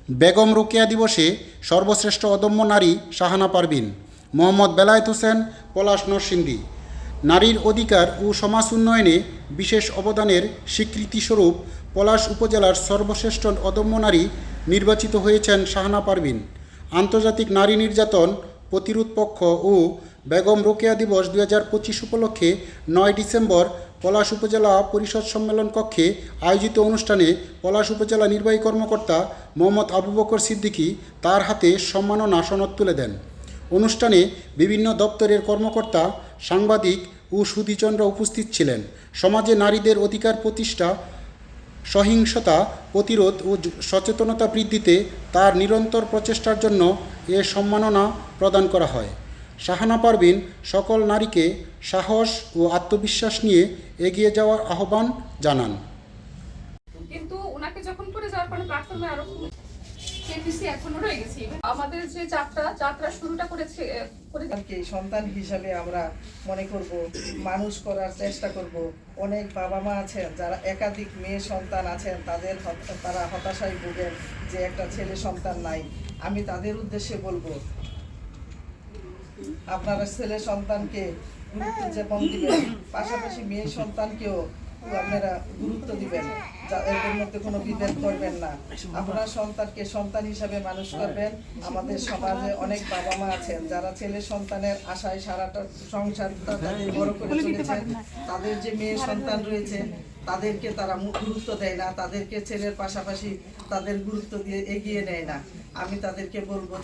বেগম রোকেয়া দিবসে সর্বশ্রেষ্ঠ অদম্য নারী শাহানা পারভীন। মোহাম্মদ বেলায়েত হোসেন, পলাশ নরসিংদী। নারীর অধিকার ও সমাজ উন্নয়নে বিশেষ অবদানের স্বীকৃতিস্বরূপ পলাশ উপজেলার সর্বশ্রেষ্ঠ অদম্য নারী নির্বাচিত হয়েছেন শাহানা পারভীন। আন্তর্জাতিক নারী নির্যাতন প্রতিরোধ পক্ষ ও বেগম রোকেয়া দিবস 2025 উপলক্ষে 9 ডিসেম্বর পলাশ উপজেলা পরিষদ সম্মেলন কক্ষে আয়োজিত অনুষ্ঠানে পলাশ উপজেলা নির্বাহী কর্মকর্তা মোহাম্মদ আবু বকর সিদ্দিকী তার হাতে সম্মাননা সনদ তুলে দেন। অনুষ্ঠানে বিভিন্ন দপ্তরের কর্মকর্তা, সাংবাদিক ও সুধীজনরা উপস্থিত ছিলেন। সমাজে নারীদের অধিকার প্রতিষ্ঠা, সহিংসতা প্রতিরোধ ও সচেতনতা বৃদ্ধিতে তার নিরন্তর প্রচেষ্টার জন্য এ সম্মাননা প্রদান করা হয়। শাহানা পারভীন সকল নারীকে সাহস ও আত্মবিশ্বাস নিয়ে এগিয়ে যাওয়ার আহ্বান জানান। কিন্তু ওনাকে যখন করে যাওয়ার পরে প্ল্যাটফর্মে আরো কেপিসি এখনো রয়ে গেছে। আমাদের যে যাত্রা শুরুটা করেছে সন্তান হিসাবে আমরা মনে করব, মানুষ করার চেষ্টা করব। অনেক বাবা মা আছেন যারা একাধিক মেয়ে সন্তান আছেন, তারা হতাশায় ভোগেন যে একটা ছেলে সন্তান নাই। আমি তাদের উদ্দেশ্যে বলবো, আপনারা ছেলে সন্তানকে গুরুত্ব যেমন দিবেন, পাশাপাশি মেয়ে সন্তানকেও আপনারা গুরুত্ব দিবেন, এর মধ্যে কোনো বিভেদ করবেন না। আপনারা সন্তানকে সন্তান হিসাবে মানুষ করবেন। আমাদের সমাজে অনেক বাবা মা আছেন যারা ছেলে সন্তানের আশায় সারাটা সংসারটা বড় করে চলেছেন। তাদের যে মেয়ে সন্তান রয়েছে তাদেরকে তারা গুরুত্ব দেয় না, তাদেরকে ছেলের পাশাপাশি তাদের গুরুত্ব দিয়ে এগিয়ে নেয় না। আমি তাদেরকে বলবো